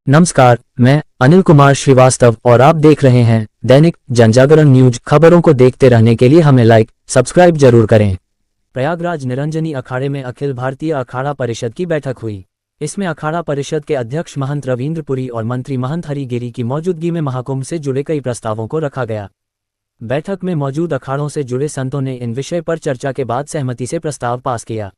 नमस्कार, मैं अनिल कुमार श्रीवास्तव और आप देख रहे हैं दैनिक जनजागरण न्यूज। खबरों को देखते रहने के लिए हमें लाइक सब्सक्राइब जरूर करें। प्रयागराज निरंजनी अखाड़े में अखिल भारतीय अखाड़ा परिषद की बैठक हुई। इसमें अखाड़ा परिषद के अध्यक्ष महंत रविंद्र पुरी और मंत्री महंत हरिगिरी की मौजूदगी में महाकुंभ से जुड़े कई प्रस्तावों को रखा गया। बैठक में मौजूद अखाड़ों से जुड़े संतों ने इन विषय पर चर्चा के बाद सहमति से प्रस्ताव पास किया।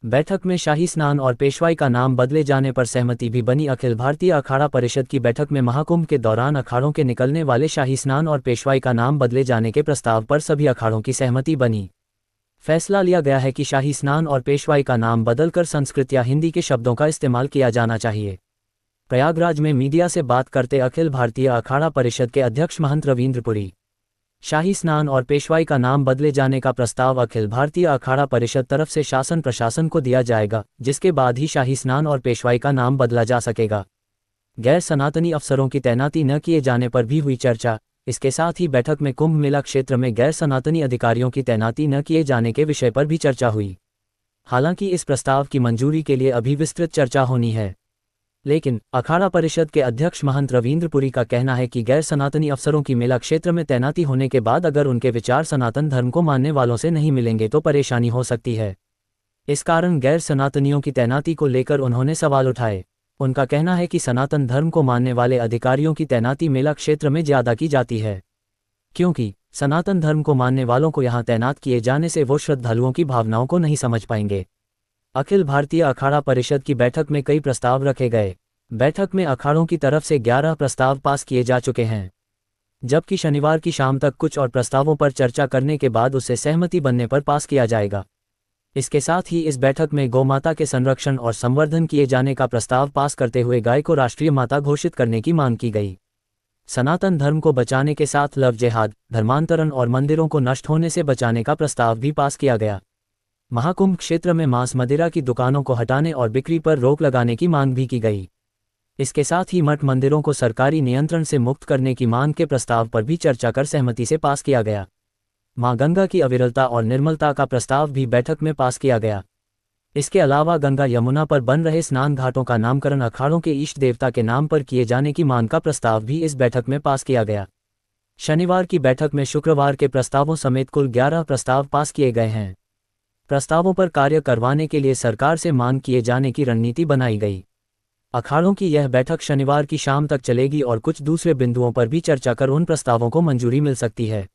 बैठक में शाही स्नान और पेशवाई का नाम बदले जाने पर सहमति भी बनी। अखिल भारतीय अखाड़ा परिषद की बैठक में महाकुंभ के दौरान अखाड़ों के निकलने वाले शाही स्नान और पेशवाई का नाम बदले जाने के प्रस्ताव पर सभी अखाड़ों की सहमति बनी। फैसला लिया गया है कि शाही स्नान और पेशवाई का नाम बदलकर संस्कृत या हिंदी के शब्दों का इस्तेमाल किया जाना चाहिए। प्रयागराज में मीडिया से बात करते अखिल भारतीय अखाड़ा परिषद के अध्यक्ष महंत रविंद्र पुरी, शाही स्नान और पेशवाई का नाम बदले जाने का प्रस्ताव अखिल भारतीय अखाड़ा परिषद तरफ से शासन प्रशासन को दिया जाएगा, जिसके बाद ही शाही स्नान और पेशवाई का नाम बदला जा सकेगा। गैर सनातनी अफसरों की तैनाती न किए जाने पर भी हुई चर्चा। इसके साथ ही बैठक में कुंभ मेला क्षेत्र में गैर सनातनी अधिकारियों की तैनाती न किए जाने के विषय पर भी चर्चा हुई। हालांकि इस प्रस्ताव की मंजूरी के लिए अभी विस्तृत चर्चा होनी है, लेकिन अखाड़ा परिषद के अध्यक्ष महंत रविंद्र पुरी का कहना है कि गैर सनातनी अफसरों की मेला क्षेत्र में तैनाती होने के बाद अगर उनके विचार सनातन धर्म को मानने वालों से नहीं मिलेंगे तो परेशानी हो सकती है। इस कारण गैर सनातनियों की तैनाती को लेकर उन्होंने सवाल उठाए। उनका कहना है कि सनातन धर्म को मानने वाले अधिकारियों की तैनाती मेला क्षेत्र में ज्यादा की जाती है, क्योंकि सनातन धर्म को मानने वालों को यहाँ तैनात किए जाने से वो श्रद्धालुओं की भावनाओं को नहीं समझ पाएंगे। अखिल भारतीय अखाड़ा परिषद की बैठक में कई प्रस्ताव रखे गए। बैठक में अखाड़ों की तरफ से 11 प्रस्ताव पास किए जा चुके हैं, जबकि शनिवार की शाम तक कुछ और प्रस्तावों पर चर्चा करने के बाद उससे सहमति बनने पर पास किया जाएगा। इसके साथ ही इस बैठक में गौमाता के संरक्षण और संवर्धन किए जाने का प्रस्ताव पास करते हुए गाय को राष्ट्रीय माता घोषित करने की मांग की गई। सनातन धर्म को बचाने के साथ लव जिहाद, धर्मांतरण और मंदिरों को नष्ट होने से बचाने का प्रस्ताव भी पास किया गया। महाकुंभ क्षेत्र में मांस मदिरा की दुकानों को हटाने और बिक्री पर रोक लगाने की मांग भी की गई। इसके साथ ही मठ मंदिरों को सरकारी नियंत्रण से मुक्त करने की मांग के प्रस्ताव पर भी चर्चा कर सहमति से पास किया गया। मां गंगा की अविरलता और निर्मलता का प्रस्ताव भी बैठक में पास किया गया। इसके अलावा गंगा यमुना पर बन रहे स्नान घाटों का नामकरण अखाड़ों के इष्ट देवता के नाम पर किए जाने की मांग का प्रस्ताव भी इस बैठक में पास किया गया। शनिवार की बैठक में शुक्रवार के प्रस्तावों समेत कुल 11 प्रस्ताव पास किए गए हैं। प्रस्तावों पर कार्य करवाने के लिए सरकार से मांग किए जाने की रणनीति बनाई गई। अखाड़ों की यह बैठक शनिवार की शाम तक चलेगी और कुछ दूसरे बिंदुओं पर भी चर्चा कर उन प्रस्तावों को मंजूरी मिल सकती है।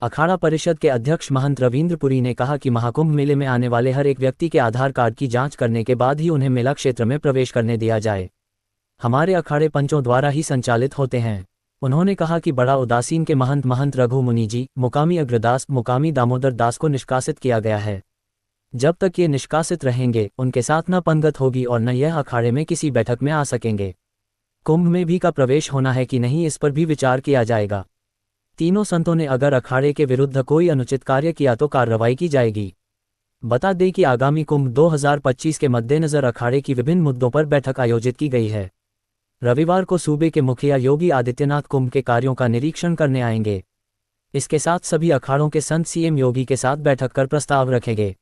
अखाड़ा परिषद के अध्यक्ष महंत रविंद्र पुरी ने कहा कि महाकुंभ मेले में आने वाले हर एक व्यक्ति के आधार कार्ड की जांच करने के बाद ही उन्हें मेला क्षेत्र में प्रवेश करने दिया जाए। हमारे अखाड़े पंचों द्वारा ही संचालित होते हैं। उन्होंने कहा कि बड़ा उदासीन के महंत रघु मुनि जी, मुकामी अग्रदास, मुकामी दामोदर दास को निष्कासित किया गया है। जब तक ये निष्कासित रहेंगे उनके साथ न पंगत होगी और न यह अखाड़े में किसी बैठक में आ सकेंगे। कुंभ में भी का प्रवेश होना है कि नहीं, इस पर भी विचार किया जाएगा। तीनों संतों ने अगर अखाड़े के विरुद्ध कोई अनुचित कार्य किया तो कार्रवाई की जाएगी। बता दें कि आगामी कुंभ 2025 के मद्देनजर अखाड़े की विभिन्न मुद्दों पर बैठक आयोजित की गई है। रविवार को सूबे के मुखिया योगी आदित्यनाथ कुंभ के कार्यों का निरीक्षण करने आएंगे। इसके साथ सभी अखाड़ों के संत सीएम योगी के साथ बैठक कर प्रस्ताव रखेंगे।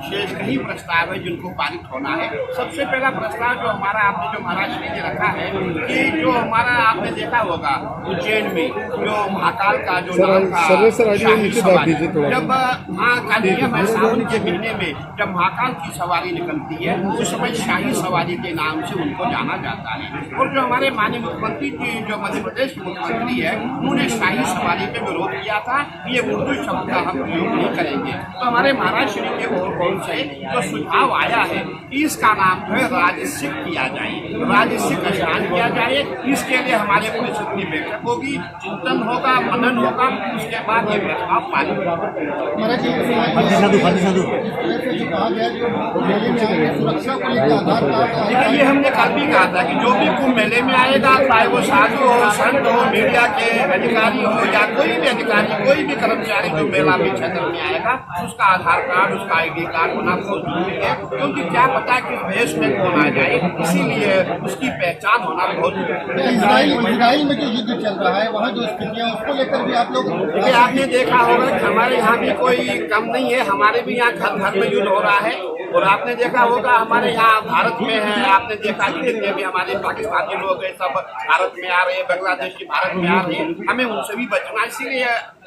शेष कई प्रस्ताव है जिनको पारित होना है। सबसे पहला प्रस्ताव जो हमारा आपने जो महाराष्ट्र ने रखा है कि जो हमारा आपने देखा होगा उज्जैन में जो महाकाल का जो नाम था शाही सवारी, जब वहाँ का नियम है सावन के महीने में जब महाकाल की सवारी निकलती है उस समय शाही सवारी के नाम से उनको जाना जाता है। और जो हमारे माननीय मुख्यमंत्री जी जो मध्य प्रदेश के मुख्यमंत्री है उन्होंने शाही सवारी पे विरोध किया था कि ये उर्दू शब्द का हम प्रयोग नहीं करेंगे। तो हमारे महाराष्ट्र के ओर से जो सुझाव आया है इसका नाम जो है राजस्विक किया जाए, राजस्विक स्नान किया जाए। इसके लिए हमारे परिषद की बैठक होगी, चिंतन होगा, मनन होगा, उसके बाद ये प्रस्ताव पारित होगा। देखिए ये हमने कल भी कहा था कि जो भी कुंभ मेले में आएगा, चाहे वो साधु हो, संत हो, मीडिया के अधिकारी हो या कोई भी अधिकारी, कोई भी कर्मचारी जो मेला में क्षेत्र में आएगा उसका आधार कार्ड, उसका ID कार्ड होना बहुत जरूरी है, क्योंकि क्या पता किस भेष में कौन आ जाए, इसीलिए उसकी पहचान होना बहुत जरूरी है। इजराइल में जो युद्ध चल रहा है, वहाँ जो स्थितियाँ, उसको लेकर भी आप लोग देखिए, आपने देखा होगा कि हमारे यहाँ भी कोई कम नहीं है, हमारे भी यहाँ घर घर में युद्ध हो रहा है। और आपने देखा होगा हमारे यहाँ भारत में है, आपने देखा कि जितने भी हमारे पाकिस्तानी लोग हैं सब भारत में आ रहे हैं, बांग्लादेशी भारत में आ रहे हैं, हमें उनसे भी बचना। इसीलिए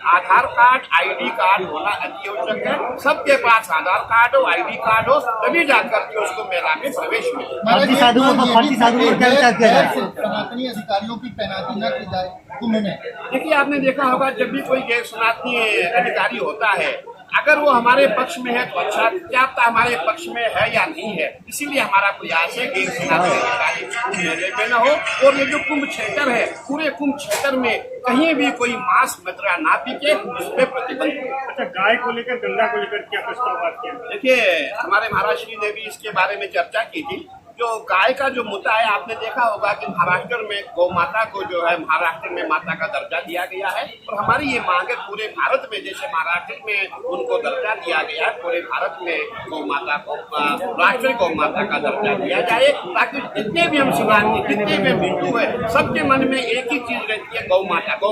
आधार कार्ड, आईडी कार्ड होना अति आवश्यक है। सबके पास आधार कार्ड हो, आईडी कार्ड हो, तभी जाकर के उसको मेला में प्रवेश मिले। सनातनी अधिकारियों की तैनाती न की जाए कुंभ में। देखिए, आपने देखा होगा जब भी कोई गैर सनातनी अधिकारी होता है, अगर वो हमारे पक्ष में है तो अच्छा, क्या पता हमारे पक्ष में है या नहीं है। इसीलिए हमारा प्रयास है कि सनातनी अधिकारी मेले में न हो। और ये जो कुंभ क्षेत्र है, पूरे कुंभ क्षेत्र में कहीं भी कोई मांस मदिरा ना बिके, इस पे प्रतिबंध। अच्छा, गाय को लेकर, गंगा को लेकर क्या प्रस्ताव किया? देखिए, हमारे महाराज श्री ने भी इसके बारे में चर्चा की थी। जो गाय का जो मुद्दा है, आपने देखा होगा कि महाराष्ट्र में गौ माता को जो है महाराष्ट्र में माता का दर्जा दिया गया है। और हमारी ये मांग है पूरे भारत में, जैसे महाराष्ट्र में उनको दर्जा दिया गया है, पूरे भारत में गौ माता को राष्ट्रीय गौ माता का दर्जा दिया जाए, ताकि जितने भी हम सनातनी, जितने भी हिंदू है, सबके मन में एक ही चीज रहती है, गौ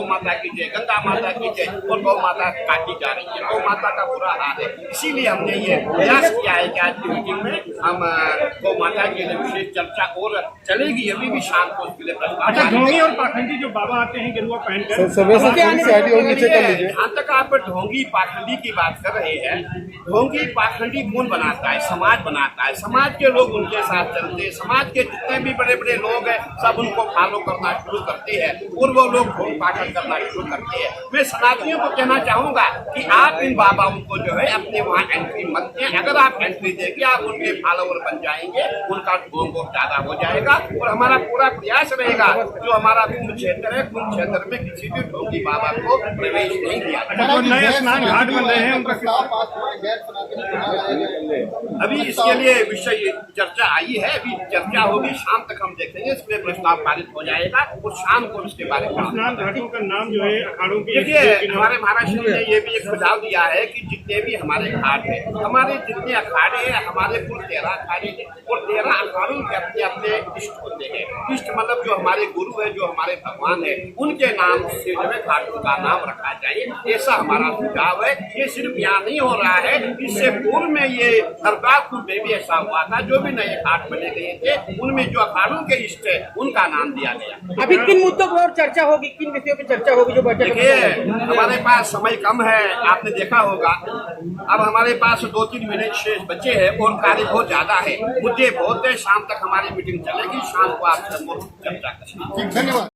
माता की जय, गंगा माता की जय। और गौ माता काटी जा रही है, गौ माता का बुरा हाल है। इसीलिए हमने ये प्रयास किया है कि आज की मीटिंग में हम गौ माता के लिए विशेष चर्चा और चलेगी। अभी भी शाम को उसके लिए अच्छा, ढोंगी और पाखंडी जो बाबा आते हैं गिरुआ पहनकर, जहाँ तक आप ढोंगी पाखंडी की बात कर रहे हैं, ढोंगी पाखंडी कौन बनाता है? समाज बनाता है। समाज के लोग उनके साथ चलते हैं, समाज के जितने भी बड़े बड़े लोग हैं सब उनको फॉलो करना शुरू करते हैं और वो लोग ढोंग पाखंड करना शुरू करते हैं। मैं सनातनियों को कहना चाहूंगा कि आप इन बाबाओं को जो है अपने वहाँ एंट्री मत दें। अगर आप एंट्री देंगे, आप उनके फॉलोवर बन जाएंगे, उनका ढोंग और ज्यादा हो जाएगा। और हमारा पूरा प्रयास रहेगा, जो हमारा कुंभ क्षेत्र है, कुंभ क्षेत्र में किसी भी ढोंगी बाबा को प्रवेश नहीं दिया। नए स्नान घाट बन रहे हैं, उनका अभी इसके लिए विषय चर्चा आई है, अभी चर्चा होगी, शाम तक हम देखेंगे, इसमें प्रस्ताव पारित हो जाएगा और शाम को इसके बारे में। स्नान घाटों का नाम जो है अखाड़ों की, देखिए, हमारे महाराष्ट्र ने ये भी एक सुझाव दिया है कि जितने भी हमारे घाट है, हमारे जितने अखाड़े हैं, हमारे कुल 13 अखाड़े हैं और 13 अखाड़ों के अपने अपने इष्ट होते हैं। इष्ट मतलब जो हमारे गुरु है, जो हमारे भगवान है, उनके नाम से जो है घाटों का नाम रखा जाए, ऐसा हमारा सुझाव है। ये सिर्फ यहाँ नहीं हो रहा है, इससे पूर्व में ये हरदापुर में भी ऐसा हुआ था। जो भी नए घाट बने गए थे, उनमें जो अखाड़ों के इष्ट है उनका नाम दिया गया। अभी किन मुद्दों पर और चर्चा होगी, किन विषयों पर चर्चा होगी जो बैठक? देखिए, हमारे पास समय कम है, आपने देखा होगा। अब हमारे पास 2-3 मिनट शेष बचे हैं और कार्य बहुत ज्यादा है, मुद्दे बहुत है। शाम तक हमारी मीटिंग चलेगी, शाम को आपसे चर्चा करेंगे। धन्यवाद।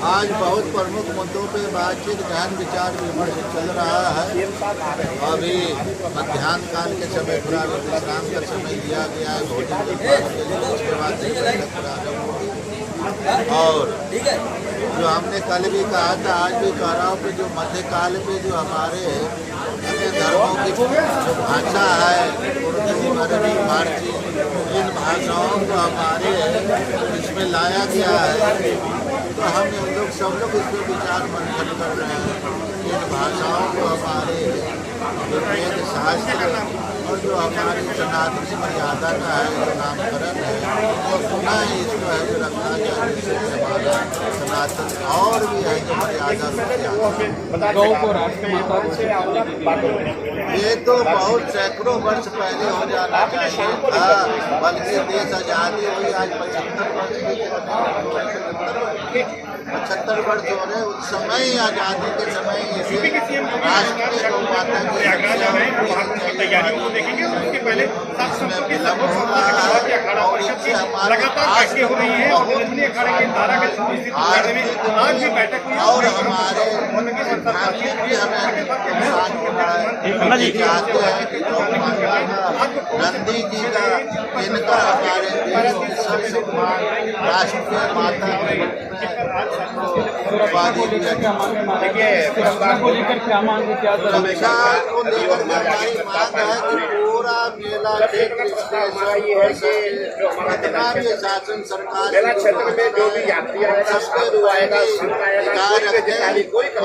आज बहुत प्रमुख मुद्दों पे बातचीत, गहन विचार विमर्श चल रहा है। अभी मध्याह्न काल के समय पूरा विश्राम का समय दिया गया है भोजन के लिए, उसके बाद बैठक प्रारंभ होगी। और जो हमने कल भी कहा था, आज भी कह रहा हूँ कि जो मध्यकाल में जो हमारे अन्य धर्मों की जो भाषा है, उर्दू, अरबी, फारसी, इन भाषाओं को हमारे इसमें लाया गया है। तो हम लोग सब लोग इस पर विचार मंथन कर रहे हैं। इन भाषाओं को हमारे जो वेद शास्त्र और जो हमारी सनातनी मर्यादा का है, जो नामकरण है, वो पुनः इसको है जो रखा जाए, जिससे हमारा सनातन और भी है जो मर्यादा ये तो बहुत सैकड़ों वर्ष पहले हो जाना चाहिए था, बल्कि देश आज़ादी हुई आज 75 वर्ष हो रहे। उस समय आज़ादी के समय राष्ट्रीय गौ माता की तैयारियों को देखेंगे, उसके पहले लगातार बैठकें हो रही है और अखाड़े के धारा के बारे में आज भी बैठक हुई और हमारे भी हमें चाहते हैं कि नंदी जी का, इनका हमारे देश की सबसे राष्ट्रीय माता उपाधि सुरक्षा को लेकर हमारी मांग है कि पूरा मेला क्षेत्र जितना भी शासन सरकार क्षेत्र में जो भी यात्री आएगा, साधु आएगा, संत आएगा,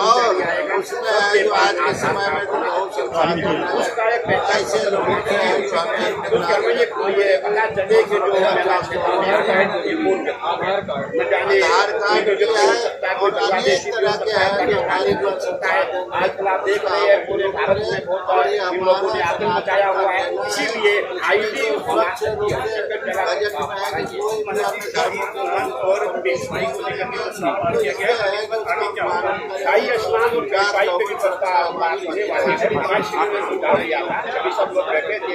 और उसमें है जो आज के समय में तो बहुत से उसका एक ऐसे लोगों के ये पता चले कि जो आधार कार्ड न जाने जो सकता है कोई बांग्लादेशी तरह के है बन सकता है। आजकल आप देख रहे हैं पूरे भारत में बहुत इन लोगों ने आतंक मचाया हुआ है, इसीलिए आईडी और बेसमाई को लेकर किया गया है। शाही स्नान और पेशवाई पे भी सस्ता होने वाले शिविर में सुझाव दिया था, सभी सब लोग बैठे थे,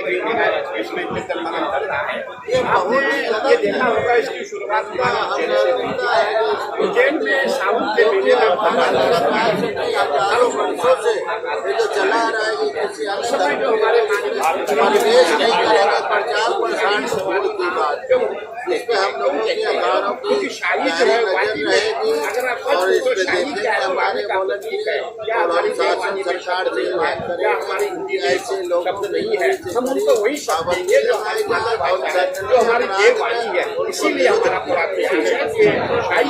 इसमें चिंतन मनन चल रहा है। आपने ये देखा होगा इसकी शुरुआत उज्जैन में सावन के मेले में चला रहा है इस समय जो हमारे देश नहीं करेंगे प्रचार प्रसार से बड़ी की बात इस पे हम लोगों के अखबारों की शाही जो है रहेगी और इस पे देखेंगे हमारे बोलन की हमारी शासन सरकार क्या हमारी हिंदी ऐसे लोग नहीं है, हम उनको वही शब्द देंगे जो हमारी मातृभाषा है, जो हमारी देववाणी है। इसीलिए हमारा पूरा प्रयास है कि शाही